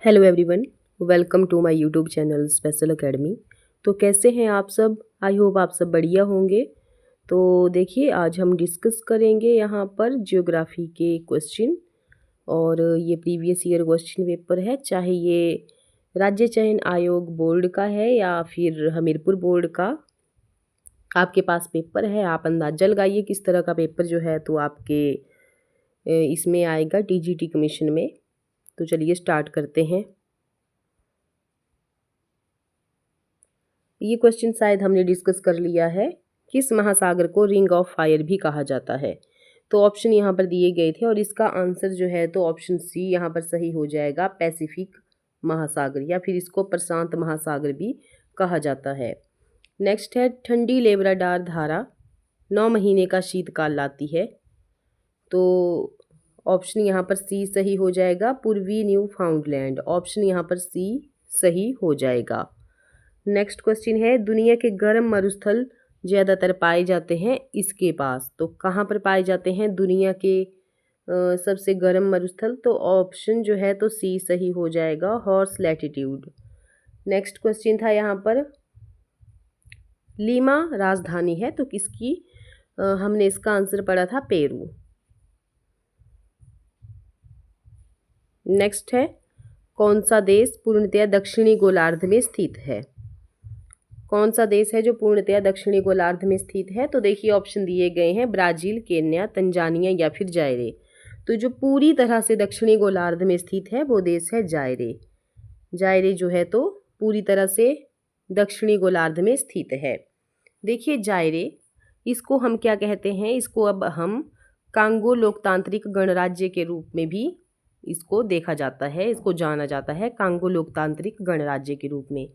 Hello everyone, welcome to my YouTube channel special academy. तो कैसे हैं आप सब? आई होप आप सब बढ़िया होंगे। तो देखिए, आज हम डिस्कस करेंगे यहाँ पर ज्योग्राफी के क्वेश्चन। और ये प्रीवियस ईयर क्वेश्चन पेपर है, चाहे ये राज्य चयन आयोग बोर्ड का है या फिर हमीरपुर बोर्ड का आपके पास पेपर है। आप अंदाजा लगाइए किस तरह का पेपर जो है तो आपके इसमें आएगा टीजीटी कमीशन में। तो चलिए स्टार्ट करते हैं। ये क्वेश्चन शायद हमने डिस्कस कर लिया है। किस महासागर को रिंग ऑफ फायर भी कहा जाता है? तो ऑप्शन यहाँ पर दिए गए थे और इसका आंसर जो है तो ऑप्शन सी यहाँ पर सही हो जाएगा, पैसिफिक महासागर, या फिर इसको प्रशांत महासागर भी कहा जाता है। नेक्स्ट है, ठंडी लेब्राडोर धारा 9 महीने का शीतकाल लाती है। तो ऑप्शन यहाँ पर सी सही हो जाएगा, पूर्वी न्यू फाउंडलैंड। ऑप्शन यहाँ पर सी सही हो जाएगा। नेक्स्ट क्वेश्चन है, दुनिया के गर्म मरुस्थल ज़्यादातर पाए जाते हैं इसके पास। तो कहाँ पर पाए जाते हैं दुनिया के सबसे गर्म मरुस्थल? तो ऑप्शन जो है तो सी सही हो जाएगा, हॉर्स लैटिट्यूड। नेक्स्ट क्वेश्चन था यहाँ पर, लीमा राजधानी है तो किसकी? हमने इसका आंसर पढ़ा था पेरू। नेक्स्ट है, कौन सा देश पूर्णतया दक्षिणी गोलार्ध में स्थित है? कौन सा देश है जो पूर्णतया दक्षिणी गोलार्ध में स्थित है? तो देखिए ऑप्शन दिए गए हैं, ब्राज़ील, केन्या, तंजानिया या फिर जायरे। तो जो पूरी तरह से दक्षिणी गोलार्ध में स्थित है वो देश है जायरे। जायरे जो है तो पूरी तरह से दक्षिणी गोलार्ध में स्थित है। देखिए जायरे, इसको हम क्या कहते हैं? इसको अब हम कांगो लोकतांत्रिक गणराज्य के रूप में भी इसको देखा जाता है, इसको जाना जाता है कांगो लोकतांत्रिक गणराज्य के रूप में।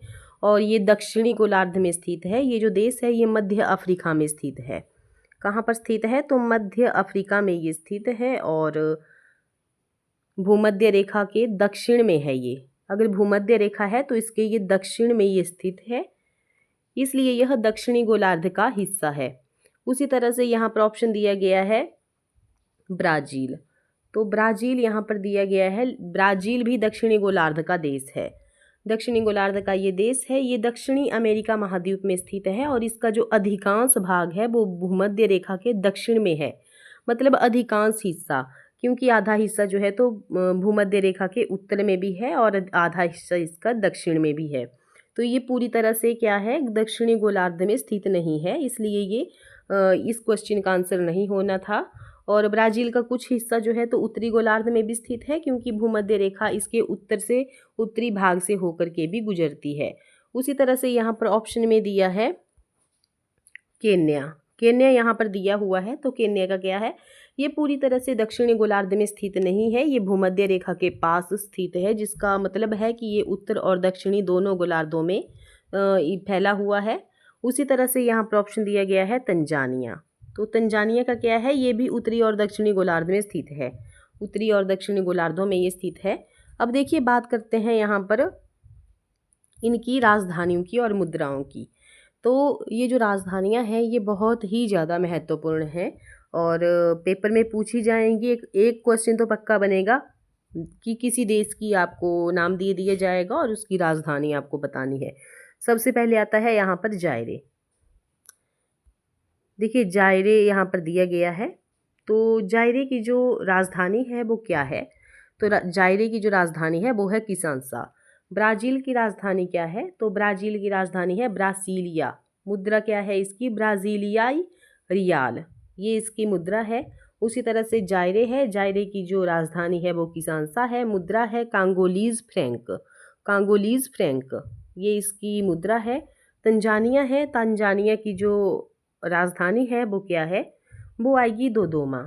और ये दक्षिणी गोलार्ध में स्थित है। ये जो देश है ये मध्य अफ्रीका में स्थित है। कहाँ पर स्थित है? तो मध्य अफ्रीका में ये स्थित है और भूमध्य रेखा के दक्षिण में है ये। अगर भूमध्य रेखा है तो इसके ये दक्षिण में ये स्थित है, इसलिए यह दक्षिणी गोलार्ध का हिस्सा है। उसी तरह से यहाँ पर ऑप्शन दिया गया है ब्राज़ील। तो ब्राज़ील यहाँ पर दिया गया है, ब्राज़ील भी दक्षिणी गोलार्ध का देश है। दक्षिणी गोलार्ध का ये देश है, ये दक्षिणी अमेरिका महाद्वीप में स्थित है और इसका जो अधिकांश भाग है वो भूमध्य रेखा के दक्षिण में है। मतलब अधिकांश हिस्सा, क्योंकि आधा हिस्सा जो है तो भूमध्य रेखा के उत्तर में भी है और आधा हिस्सा इसका दक्षिण में भी है। तो ये पूरी तरह से क्या है, दक्षिणी गोलार्ध में स्थित नहीं है, इसलिए ये इस क्वेश्चन का आंसर नहीं होना था। और ब्राज़ील का कुछ हिस्सा जो है तो उत्तरी गोलार्ध में भी स्थित है, क्योंकि भूमध्य रेखा इसके उत्तर से उत्तरी भाग से होकर के भी गुजरती है। उसी तरह से यहाँ पर ऑप्शन में दिया है केन्या। केन्या यहाँ पर दिया हुआ है, तो केन्या का क्या है? ये पूरी तरह से दक्षिणी गोलार्ध में स्थित नहीं है, ये भूमध्य रेखा के पास स्थित है, जिसका मतलब है कि ये उत्तर और दक्षिणी दोनों गोलार्धों में फैला हुआ है। उसी तरह से यहाँ पर ऑप्शन दिया गया है तंजानिया। तो तंजानिया का क्या है? ये भी उत्तरी और दक्षिणी गोलार्ध में स्थित है, उत्तरी और दक्षिणी गोलार्धों में ये स्थित है। अब देखिए बात करते हैं यहाँ पर इनकी राजधानियों की और मुद्राओं की। तो ये जो राजधानियाँ हैं ये बहुत ही ज़्यादा महत्वपूर्ण हैं और पेपर में पूछी जाएंगी। एक क्वेश्चन तो पक्का बनेगा कि किसी देश की आपको नाम दिया जाएगा और उसकी राजधानी आपको बतानी है। सबसे पहले आता है यहाँ पर जायरे। देखिए जायरे यहाँ पर दिया गया है, तो जायरे की जो राजधानी है वो क्या है? तो जायरे की जो राजधानी है वो है किसानसा। ब्राज़ील की राजधानी क्या है? तो ब्राज़ील की राजधानी है ब्रासीलिया। मुद्रा क्या है इसकी? ब्राज़ीलियाई रियाल, ये इसकी मुद्रा है। उसी तरह से जायरे है, जायरे की जो राजधानी है वो किसानसा है, मुद्रा है कांगोलीज फ्रैंक। कांगोलीज फ्रैंक ये इसकी मुद्रा है। तंजानिया है, तंजानिया की जो राजधानी है वो क्या है? वो आएगी दोदोमा।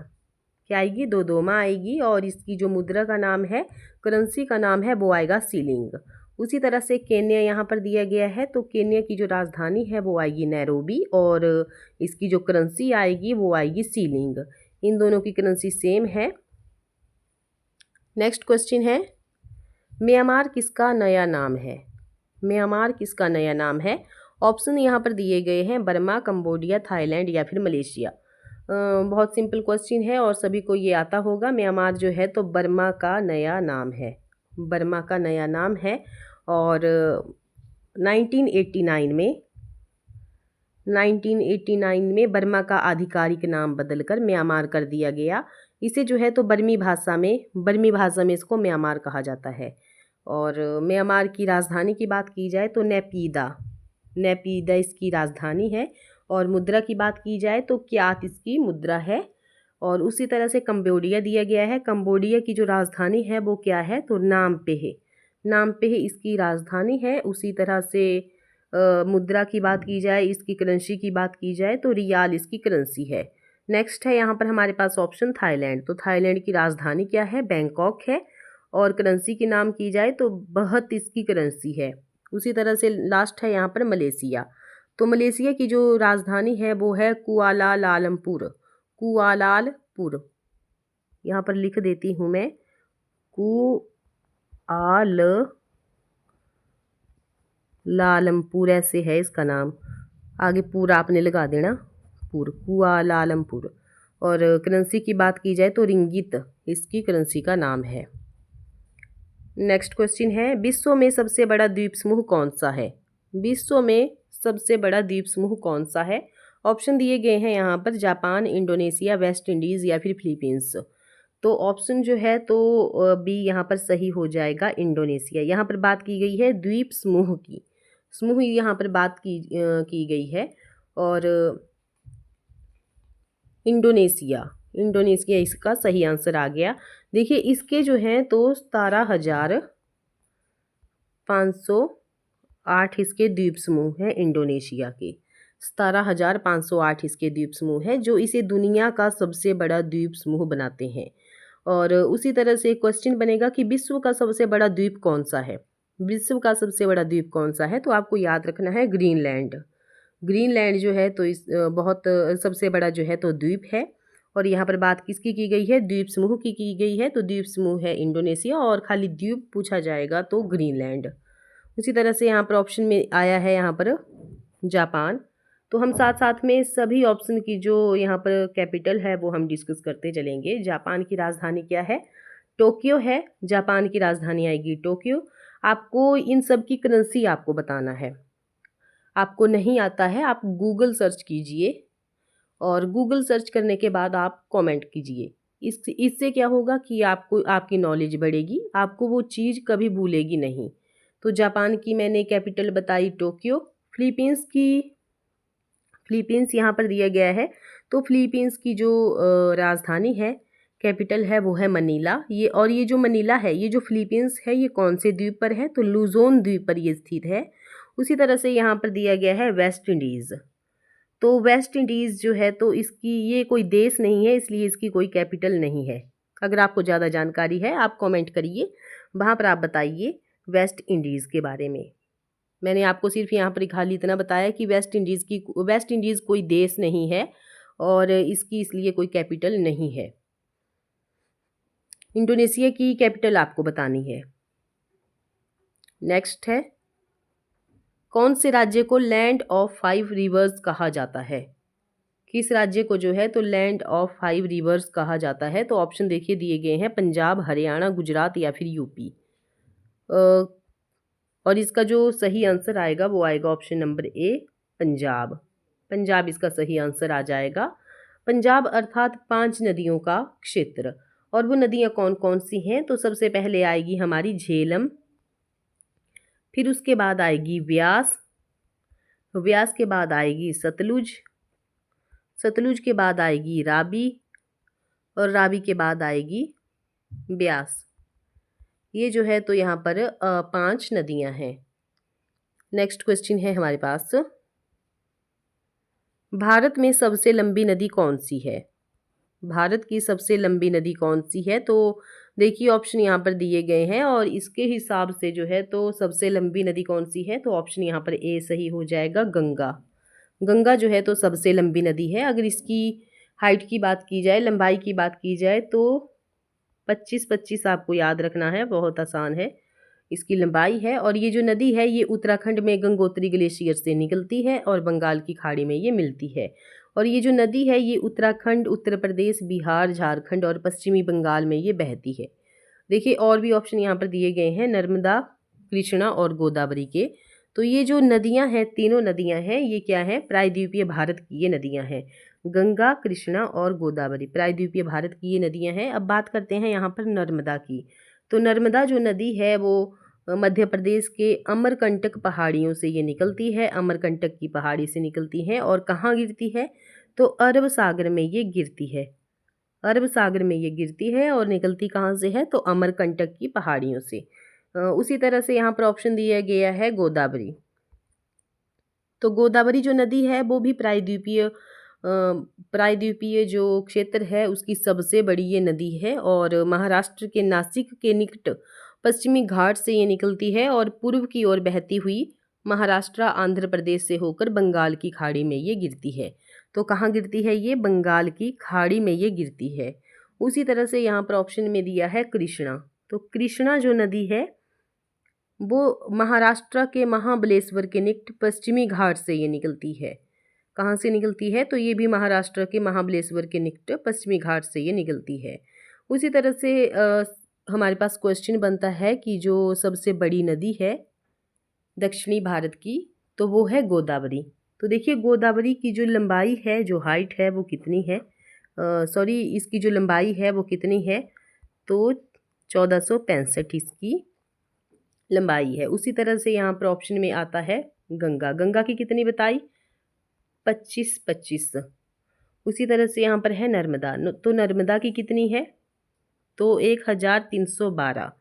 क्या आएगी? दोदोमा आएगी और इसकी जो मुद्रा का नाम है, करेंसी का नाम है, वो आएगा सीलिंग। उसी तरह से केन्या यहाँ पर दिया गया है, तो केन्या की जो राजधानी है वो आएगी नैरोबी और इसकी जो करेंसी आएगी वो आएगी सीलिंग। इन दोनों की करेंसी सेम है। नेक्स्ट क्वेश्चन है, म्यांमार किसका नया नाम है? म्यांमार किसका नया नाम है? ऑप्शन यहाँ पर दिए गए हैं, बर्मा, कंबोडिया, थाईलैंड या फिर मलेशिया। बहुत सिंपल क्वेश्चन है और सभी को ये आता होगा। म्यांमार जो है तो बर्मा का नया नाम है। बर्मा का नया नाम है। और 1989 में बर्मा का आधिकारिक नाम बदलकर म्यांमार कर दिया गया। इसे जो है तो बर्मी भाषा में इसको म्यांमार कहा जाता है। और म्यांमार की राजधानी की बात की जाए तो नेपीदा इसकी राजधानी है। और मुद्रा की बात की जाए तो क्यात इसकी मुद्रा है। और उसी तरह से कंबोडिया दिया गया है। कंबोडिया की जो राजधानी है वो क्या है, तो नामपेह इसकी राजधानी है। उसी तरह से मुद्रा की बात की जाए, इसकी करेंसी की बात की जाए तो रियाल इसकी करेंसी है। नेक्स्ट है यहाँ पर हमारे पास ऑप्शन थाईलैंड। तो थाईलैंड की राजधानी क्या है, बैंकॉक है। और करेंसी की नाम की जाए तो बहत इसकी करेंसी है। उसी तरह से लास्ट है यहाँ पर मलेशिया। तो मलेशिया की जो राजधानी है वो है कुआलालंपुर। यहाँ पर लिख देती हूँ मैं, कुआलालंपुर ऐसे है इसका नाम, आगे पूरा आपने लगा देना, कुआलालंपुर। और करेंसी की बात की जाए तो रिंगित इसकी करेंसी का नाम है। नेक्स्ट क्वेश्चन है, विश्व में सबसे बड़ा द्वीप समूह कौन सा है? विश्व में सबसे बड़ा द्वीप समूह कौन सा है? ऑप्शन दिए गए हैं यहाँ पर, जापान, इंडोनेशिया, वेस्ट इंडीज़ या फिर फिलीपींस। तो ऑप्शन जो है तो बी यहाँ पर सही हो जाएगा, इंडोनेशिया। यहाँ पर बात की गई है द्वीप समूह की, समूह यहाँ पर बात की गई है। और इंडोनेशिया इसका सही आंसर आ गया। देखिए इसके जो हैं तो 17,508 इसके द्वीप समूह हैं इंडोनेशिया के। 17,508 इसके द्वीप समूह हैं जो इसे दुनिया का सबसे बड़ा द्वीप समूह बनाते हैं। और उसी तरह से क्वेश्चन बनेगा कि विश्व का सबसे बड़ा द्वीप कौन सा है? विश्व का सबसे बड़ा द्वीप कौन सा है? तो आपको याद रखना है ग्रीनलैंड जो है तो इस बहुत सबसे बड़ा जो है तो द्वीप है। और यहाँ पर बात किसकी की गई है, द्वीप समूह की गई है। तो द्वीप समूह है इंडोनेशिया, और खाली द्वीप पूछा जाएगा तो ग्रीनलैंड। उसी तरह से यहाँ पर ऑप्शन में आया है यहाँ पर जापान। तो हम साथ साथ में सभी ऑप्शन की जो यहाँ पर कैपिटल है वो हम डिस्कस करते चलेंगे। जापान की राजधानी क्या है? टोक्यो है। जापान की राजधानी आएगी टोक्यो। आपको इन सब की करेंसी आपको बताना है। आपको नहीं आता है, आप गूगल सर्च कीजिए, और गूगल सर्च करने के बाद आप कमेंट कीजिए। इससे क्या होगा कि आपको आपकी नॉलेज बढ़ेगी, आपको वो चीज़ कभी भूलेगी नहीं। तो जापान की मैंने कैपिटल बताई टोक्यो। फिलीपींस यहाँ पर दिया गया है। तो फिलीपींस की जो राजधानी है, कैपिटल है, वो है मनीला। ये जो मनीला है, ये जो फिलीपींस है, ये कौन से द्वीप पर है? तो लुजोन द्वीप पर ये स्थित है। उसी तरह से यहाँ पर दिया गया है वेस्ट इंडीज़। तो वेस्ट इंडीज़ जो है तो इसकी ये कोई देश नहीं है, इसलिए इसकी कोई कैपिटल नहीं है। अगर आपको ज़्यादा जानकारी है आप कमेंट करिए, वहाँ पर आप बताइए वेस्ट इंडीज़ के बारे में। मैंने आपको सिर्फ यहाँ पर खाली इतना बताया कि वेस्ट इंडीज़ कोई देश नहीं है और इसकी इसलिए कोई कैपिटल नहीं है। इंडोनेशिया की कैपिटल आपको बतानी है। नेक्स्ट है, कौन से राज्य को लैंड ऑफ 5 रिवर्स कहा जाता है? किस राज्य को जो है तो लैंड ऑफ 5 रिवर्स कहा जाता है? तो ऑप्शन देखिए दिए गए हैं, पंजाब, हरियाणा, गुजरात या फिर यूपी। और इसका जो सही आंसर आएगा वो आएगा ऑप्शन नंबर ए, पंजाब इसका सही आंसर आ जाएगा। पंजाब अर्थात 5 नदियों का क्षेत्र। और वो नदियाँ कौन कौन सी हैं? तो सबसे पहले आएगी हमारी झेलम, फिर उसके बाद आएगी व्यास के बाद आएगी सतलुज के बाद आएगी रावी, और रावी के बाद आएगी ब्यास। ये जो है तो यहाँ पर 5 नदियाँ हैं। नेक्स्ट क्वेश्चन है हमारे पास, भारत में सबसे लंबी नदी कौन सी है? भारत की सबसे लंबी नदी कौन सी है? तो देखिए ऑप्शन यहाँ पर दिए गए हैं, और इसके हिसाब से जो है तो सबसे लंबी नदी कौन सी है? तो ऑप्शन यहाँ पर ए सही हो जाएगा, गंगा जो है तो सबसे लंबी नदी है। अगर इसकी हाइट की बात की जाए, लंबाई की बात की जाए तो 25 आपको याद रखना है, बहुत आसान है, इसकी लंबाई है। और ये जो नदी है ये उत्तराखंड में गंगोत्री ग्लेशियर से निकलती है और बंगाल की खाड़ी में ये मिलती है। और ये जो नदी है ये उत्तराखंड, उत्तर प्रदेश, बिहार, झारखंड और पश्चिमी बंगाल में ये बहती है। देखिए और भी ऑप्शन यहाँ पर दिए गए हैं नर्मदा, कृष्णा और गोदावरी के। तो ये जो नदियाँ हैं, तीनों नदियाँ हैं, ये क्या है, प्रायद्वीपीय भारत की ये नदियाँ हैं। गंगा, कृष्णा और गोदावरी प्रायद्वीपीय भारत की ये नदियाँ हैं। अब बात करते हैं यहाँ पर नर्मदा की। तो नर्मदा जो नदी है वो मध्य प्रदेश के अमरकंटक पहाड़ियों से ये निकलती है, अमरकंटक की पहाड़ी से निकलती है। और कहाँ गिरती है, तो अरब सागर में ये गिरती है। अरब सागर में ये गिरती है और निकलती कहाँ से है, तो अमरकंटक की पहाड़ियों से। उसी तरह से यहाँ पर ऑप्शन दिया गया है गोदावरी। तो गोदावरी जो नदी है वो भी प्रायद्वीपीय जो क्षेत्र है उसकी सबसे बड़ी ये नदी है और महाराष्ट्र के नासिक के निकट पश्चिमी घाट से ये निकलती है और पूर्व की ओर बहती हुई महाराष्ट्र आंध्र प्रदेश से होकर बंगाल की खाड़ी में ये गिरती है। तो कहाँ गिरती है ये, बंगाल की खाड़ी में ये गिरती है। उसी तरह से यहाँ पर ऑप्शन में दिया है कृष्णा। तो कृष्णा जो नदी है वो महाराष्ट्र के महाबलेश्वर के निकट पश्चिमी घाट से ये निकलती है। कहाँ से निकलती है, तो ये भी महाराष्ट्र के महाबलेश्वर के निकट पश्चिमी घाट से ये निकलती है। उसी तरह से हमारे पास क्वेश्चन बनता है कि जो सबसे बड़ी नदी है दक्षिणी भारत की, तो वो है गोदावरी। तो देखिए गोदावरी की जो लंबाई है, जो हाइट है वो कितनी है, सॉरी इसकी जो लंबाई है वो कितनी है, तो 1465 इसकी लंबाई है। उसी तरह से यहाँ पर ऑप्शन में आता है गंगा। गंगा की कितनी बताई, 25। उसी तरह से यहाँ पर है नर्मदा। तो नर्मदा की कितनी है, तो 1312।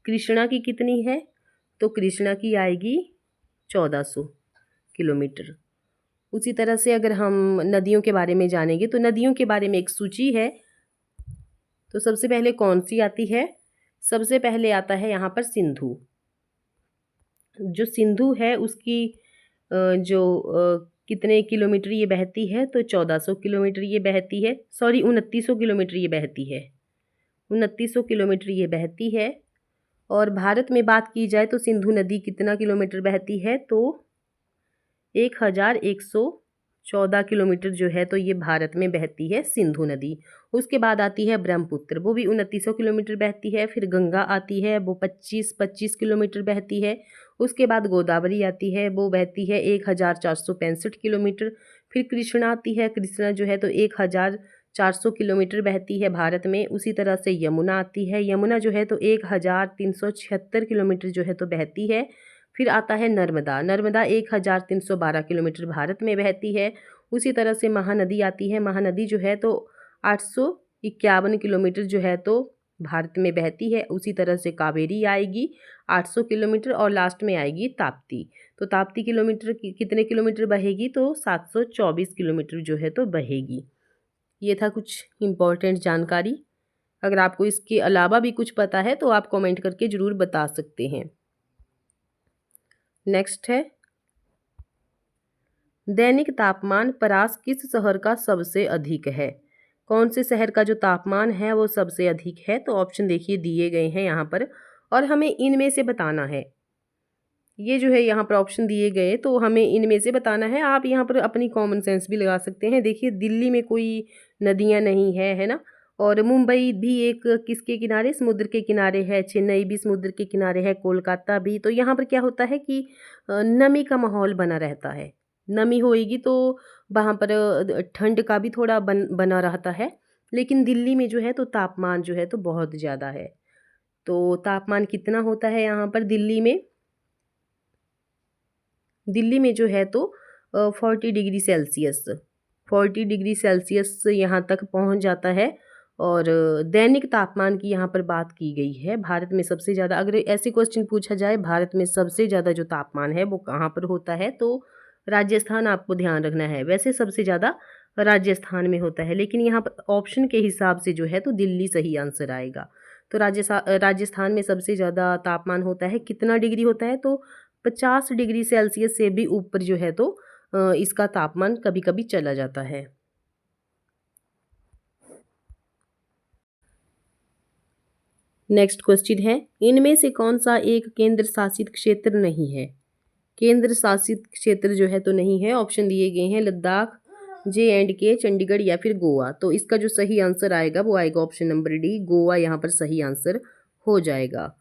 कृष्णा की कितनी है, तो कृष्णा की आएगी 1400 किलोमीटर। उसी तरह से अगर हम नदियों के बारे में जानेंगे तो नदियों के बारे में एक सूची है। तो सबसे पहले कौन सी आती है, सबसे पहले आता है यहाँ पर सिंधु। जो सिंधु है उसकी जो कितने किलोमीटर ये बहती है, तो 1400 किलोमीटर ये बहती है, सॉरी 2900 किलोमीटर ये बहती है, 2900 किलोमीटर ये बहती है। और भारत में बात की जाए तो सिंधु नदी कितना किलोमीटर बहती है, तो 1114 किलोमीटर जो है तो ये भारत में बहती है सिंधु नदी। उसके बाद आती है ब्रह्मपुत्र, वो भी 2900 किलोमीटर बहती है। फिर गंगा आती है, वो 25 किलोमीटर बहती है। उसके बाद गोदावरी आती है, वो बहती है 1465 किलोमीटर। फिर कृष्णा आती है, कृष्णा जो है तो 1400 किलोमीटर बहती है भारत में। उसी तरह से यमुना आती है, यमुना जो है तो 1376 किलोमीटर जो है तो बहती है। फिर आता है नर्मदा, नर्मदा 1312 किलोमीटर भारत में बहती है। उसी तरह से महानदी आती है, महानदी जो है तो 851 किलोमीटर जो है तो भारत में बहती है। उसी तरह से कावेरी आएगी 800 किलोमीटर और लास्ट में आएगी ताप्ती। तो ताप्ती कितने किलोमीटर बहेगी, तो 724 किलोमीटर जो है तो बहेगी। ये था कुछ इम्पोर्टेंट जानकारी। अगर आपको इसके अलावा भी कुछ पता है तो आप कमेंट करके ज़रूर बता सकते हैं। नेक्स्ट है दैनिक तापमान परास किस शहर का सबसे अधिक है। कौन से शहर का जो तापमान है वो सबसे अधिक है, तो ऑप्शन देखिए दिए गए हैं यहाँ पर और हमें इनमें से बताना है। ये जो है यहाँ पर ऑप्शन दिए गए तो हमें इनमें से बताना है। आप यहाँ पर अपनी कॉमन सेंस भी लगा सकते हैं। देखिए दिल्ली में कोई नदियाँ नहीं है ना, और मुंबई भी एक किसके किनारे, समुद्र के किनारे है, चेन्नई भी समुद्र के किनारे है, कोलकाता भी। तो यहाँ पर क्या होता है कि नमी का माहौल बना रहता है, नमी होएगी तो वहाँ पर ठंड का भी थोड़ा बना रहता है। लेकिन दिल्ली में जो है तो तापमान जो है तो बहुत ज़्यादा है। तो तापमान कितना होता है यहाँ पर दिल्ली में जो है तो 40 डिग्री सेल्सियस, 40 डिग्री सेल्सियस यहाँ तक पहुँच जाता है। और दैनिक तापमान की यहाँ पर बात की गई है। भारत में सबसे ज़्यादा, अगर ऐसे क्वेश्चन पूछा जाए भारत में सबसे ज़्यादा जो तापमान है वो कहाँ पर होता है, तो राजस्थान आपको ध्यान रखना है। वैसे सबसे ज़्यादा राजस्थान में होता है, लेकिन यहाँ पर ऑप्शन के हिसाब से जो है तो दिल्ली सही आंसर आएगा। तो राजस्थान में सबसे ज़्यादा तापमान होता है, कितना डिग्री होता है, तो 50 डिग्री सेल्सियस से भी ऊपर जो है तो इसका तापमान कभी कभी चला जाता है। नेक्स्ट क्वेश्चन है इनमें से कौन सा एक केंद्र शासित क्षेत्र नहीं है। केंद्र शासित क्षेत्र जो है तो नहीं है। ऑप्शन दिए गए हैं लद्दाख, J&K, चंडीगढ़ या फिर गोवा। तो इसका जो सही आंसर आएगा वो आएगा ऑप्शन नंबर डी, गोवा यहाँ पर सही आंसर हो जाएगा।